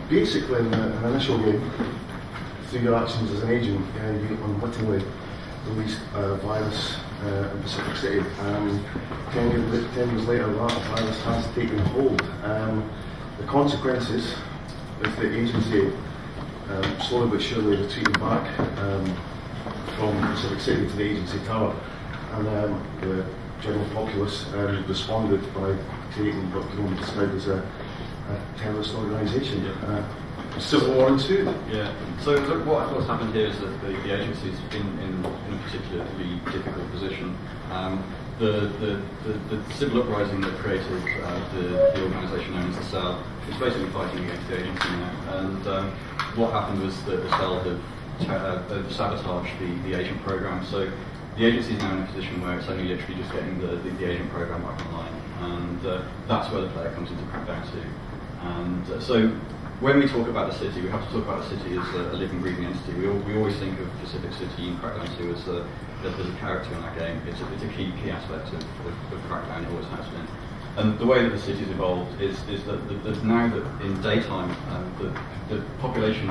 basically, in an initial game, through your actions as an agent, you unwittingly released a virus in Pacific City. 10 years later, that virus has taken hold. The consequences is the agency slowly but surely retreating back from Pacific City to the agency tower, and the general populace responded by creating what can only be described as a terrorist organisation. Civil War ensued. Yeah. So look, what's happened here is that the agency's in a particularly difficult position. The civil uprising that created the organisation known as the Cell is basically fighting against the agency now. And what happened was that the Cell have sabotaged the agent program. So the agency is now in a position where it's only literally just getting the agent program back online, and that's where the player comes into Crackdown 2. And so when we talk about the city, we have to talk about the city as a living, breathing entity. We always think of Pacific City in Crackdown 2 as a character in that game. It's a key aspect of Crackdown. It always has been. And the way that the city's evolved is that there's now that in daytime, the population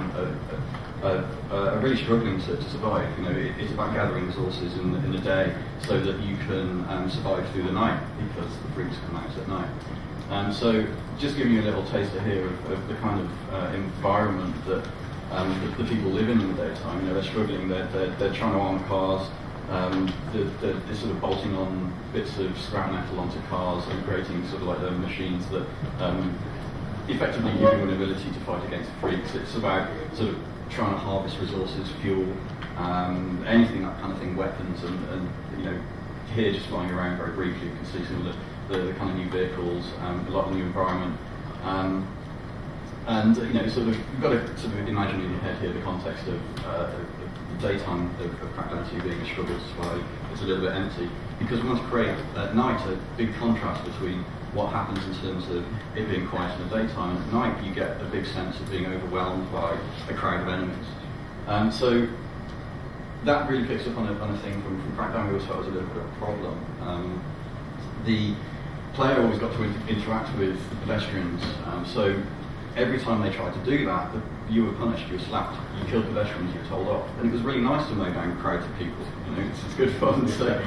are really struggling to survive. You know, it's about gathering resources in the day so that you can survive through the night, because the freaks come out at night. So just giving you a little taster here of the kind of environment that the people live in the daytime. You know, they're struggling. They're trying to arm cars. They're sort of bolting on bits of scrap metal onto cars and creating sort of like the machines that effectively give you an ability to fight against the freaks. It's about sort of trying to harvest resources, fuel, anything, that kind of thing, weapons, and you know, here just flying around very briefly, you can see some of the kind of new vehicles, a lot of new environment, and you know, sort of you've got to sort of imagine in your head here the context of the daytime of Crackdown 2 being a struggle to survive. It's a little bit empty because we want to create at night a big contrast between what happens in terms of it being quiet in the daytime, and at night you get a big sense of being overwhelmed by a crowd of enemies. So that really picks up on a thing from Crackdown we always felt was a little bit of a problem. The player always got to interact with the pedestrians, so every time they tried to do that, you were punished, you were slapped, you killed pedestrians, you were told off. And it was really nice to mow down crowds of people, you know, it's good fun. So,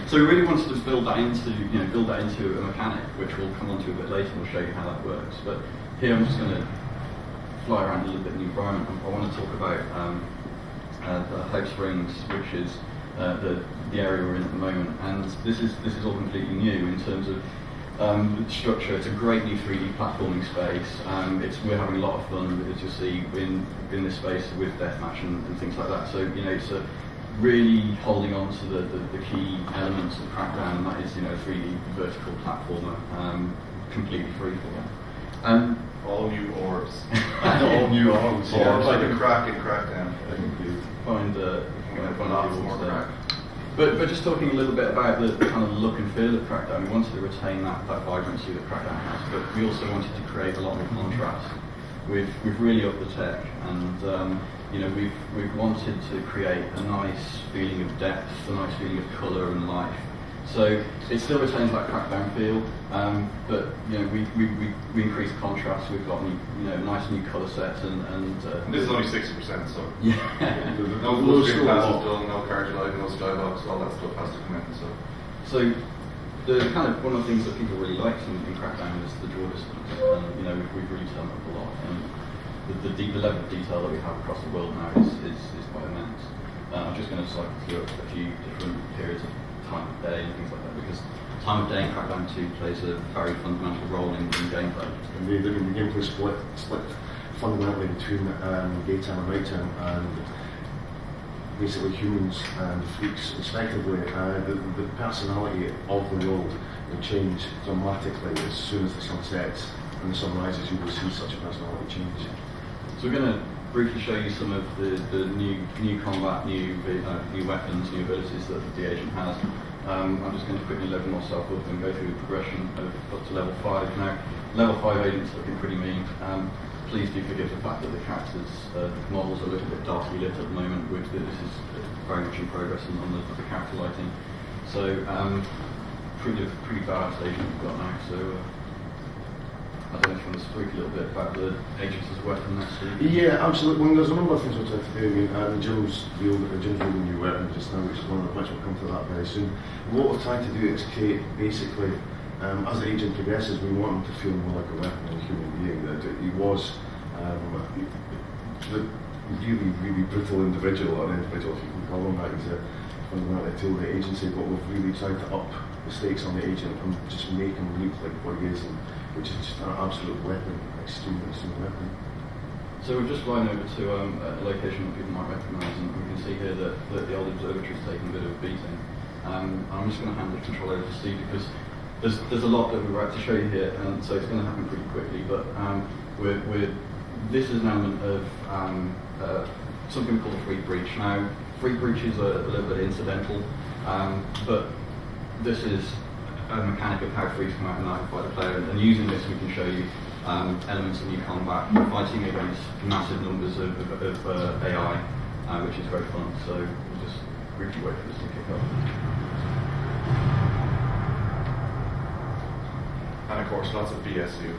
so we really wanted to build that into a mechanic, which we'll come on to a bit later and we'll show you how that works. But here I'm just going to fly around a little bit in the environment. I want to talk about the Hope Springs, which is the area we're in at the moment. And this is all completely new in terms of the structure. It's a great new 3D platforming space. We're having a lot of fun, as you'll see, in this space with deathmatch and things like that. So you know, it's really holding on to the key elements of Crackdown, and that is, you know, a 3D vertical platformer, completely free for all new orbs. All new orbs. Yeah, orbs like a crack in Crackdown. Find lots more crack. But just talking a little bit about the kind of look and feel of Crackdown, we wanted to retain that vibrancy that Crackdown has, but we also wanted to create a lot more contrast. We've really upped the tech, and you know, we've wanted to create a nice feeling of depth, a nice feeling of colour and life. So it still retains that Crackdown feel, but you know, we increased contrast. We've got nice new colour sets, and this is only 60%, so yeah. No full screen passes done, no card light, no skybox, all that stuff has to come in. So the kind of one of the things that people really like in Crackdown is the draw distance. You know, we've really turned up a lot, and the level of detail that we have across the world now is quite immense. I'm just going to cycle through a few different periods of time of day and things like that, because time of day in Crackdown 2 plays a very fundamental role in gameplay. And the gameplay split fundamentally between daytime and nighttime, and basically humans and freaks respectively. The personality of the world will change dramatically as soon as the sun sets and the sun rises. You will see such a personality change. So we're going to briefly show you some of the new combat, new weapons, new abilities that the agent has. I'm just going to quickly level myself up and go through the progression up to level 5. Now, level 5 agent's looking pretty mean. Please do forgive the fact that the characters, the models are a little bit darkly lit at the moment. This is very much in progress on the character lighting. So, pretty badass agent we've got now. So, I don't know if you want to speak a little bit about the agents as a weapon next week. Yeah, absolutely. Well, there's a number of things we're trying to do. I mean, Jim's building a new weapon just now, which is one of the points we'll come to that very soon. What we're trying to do is create, basically, as the agent progresses, we want him to feel more like a weapon than a human being. That he was the really, really brutal individual, or an individual, if you can call him that. He's a fundamentally tool the agency, but we've really tried to up the stakes on the agent and just make him look like what he is, and which is just an absolute weapon, extreme weapon. So we're just flying over to a location that people might recognise, and we can see here that the old observatory is taking a bit of a beating. And I'm just going to hand the control over to Steve because there's a lot that we were about to show you here, and so it's going to happen pretty quickly. But this is an element of something we call a free breach. Now, free breach is a little bit incidental, but this is a mechanic of how frees come out and notify the player, and using this we can show you elements of new combat, fighting against massive numbers of AI, which is very fun. So we'll just briefly wait for this to kick off. And of course, lots of BSU.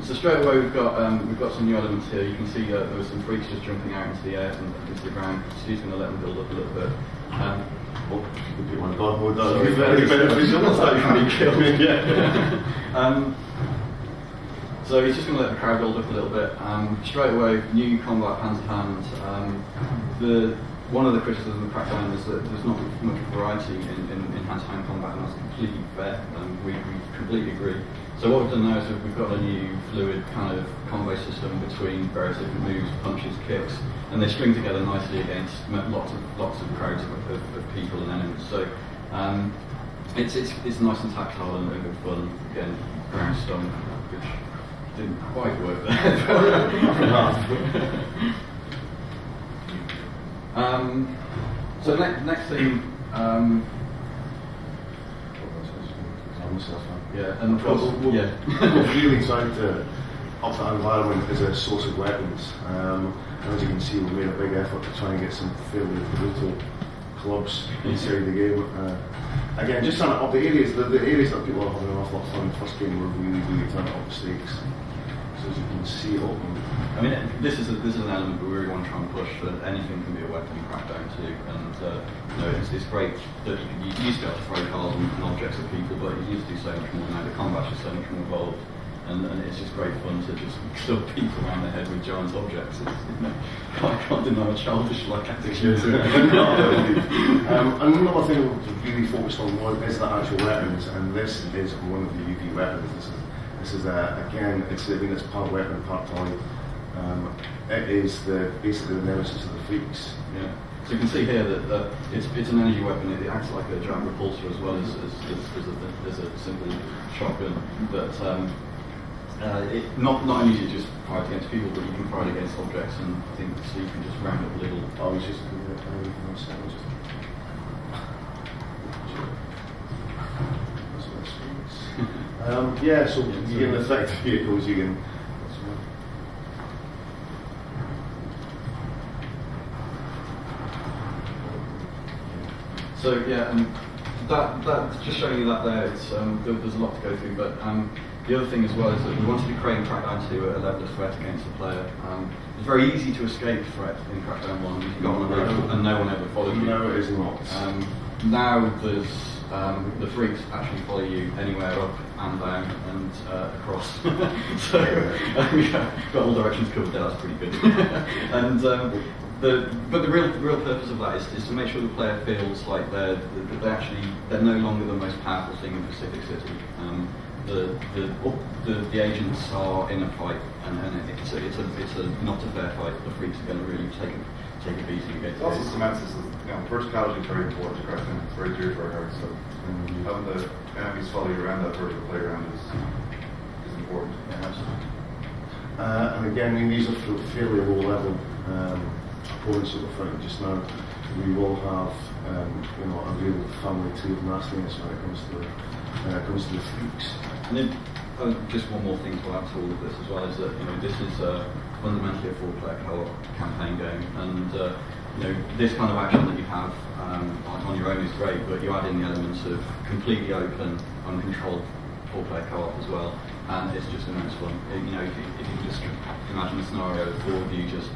So straight away we've got some new elements here. You can see there were some freaks just jumping out into the air and into the ground. Steve's going to let them build up a little bit. Well, if you want to go mode, that would Sorry, be very beneficial. That's how you can be killed. Yeah. So he's just going to let the crowd build up a little bit. Straight away, new combat hand to hand. One of the criticisms of Crackdown is that there's not much variety in hand-to-hand combat, and that's completely fair. We completely agree. So what we've done now is we've got a new fluid kind of combo system between various different moves, punches, kicks, and they string together nicely against lots of crowds of people and enemies. So it's nice and tactile and good fun. Again, ground stomp, which didn't quite work there. So next thing, yeah, and we've really tried to up that environment as a source of weapons. And as you can see, we've made a big effort to try and get some fairly brutal clubs inside the game. Again, just trying to up the areas. The areas that people are having an awful lot of fun in the first game, we're really trying to up the stakes. So as you can see, I mean, this is an element we really want to try and push, that anything can be a weapon in Crackdown too. And it's great that you used to be able to throw cards and objects at people, but you used to do so much more now. The combat's just so much more involved, and it's just great fun to just club people around the head with giant objects. I can't deny a childish-like attitude to it. And another thing we've really focused on is the actual weapons, and this is one of the UV weapons. This is again, it's part weapon, part toy. It is basically the nemesis of the freaks. Yeah. So you can see here that it's an energy weapon. It acts like a giant repulsor as well as a simple shotgun. But not only is it just fired against people, but you can fire it against objects. And I think Steve can just round up a little. I was just going to yeah, so you can affect vehicles, you can. So yeah, and that just showing you that there. It's there's a lot to go through, but the other thing as well is that we wanted to create Crackdown 2 at a level of threat against the player. It's very easy to escape threat in Crackdown 1. You can go on a road and no one ever follows you. No, it is not. Now there's the freaks actually follow you anywhere up and down and across. So we've got all directions covered there. That's pretty good. And but the real purpose of that is to make sure the player feels like they're no longer the most powerful thing in Pacific City. The agents are in a fight, and it's not a fair fight. The freaks are going to really take a beating against. It also cements this as, verticality is very important to Crackdown. It's very dear to our hearts. So having the enemies follow you around that vertical playground is important. Yeah, absolutely. And again, I mean, these are fairly low level opponents that we're fighting just now. We will have a real family tree of nastiness when it comes to the freaks. And then just one more thing to add to all of this as well is that this is fundamentally a 4-player co-op campaign game, and this kind of action that you have on your own is great, but you add in the elements of completely open, uncontrolled 4-player co-op as well, and it's just immense fun. If you just imagine a scenario, the four of you just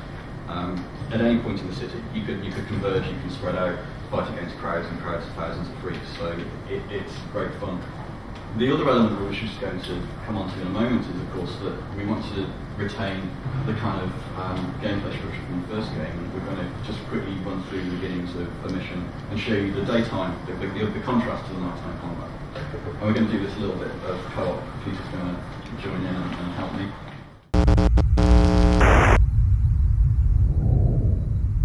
at any point in the city, you could converge, you can spread out, fight against crowds and crowds of thousands of freaks. So it's great fun. The other element that we're just going to come on to in a moment is, of course, that we want to retain the kind of gameplay structure from the first game, and we're going to just quickly run through the beginnings of a mission and show you the daytime, the contrast to the nighttime combat. And we're going to do this little bit of co-op. Peter's going to join in and help me.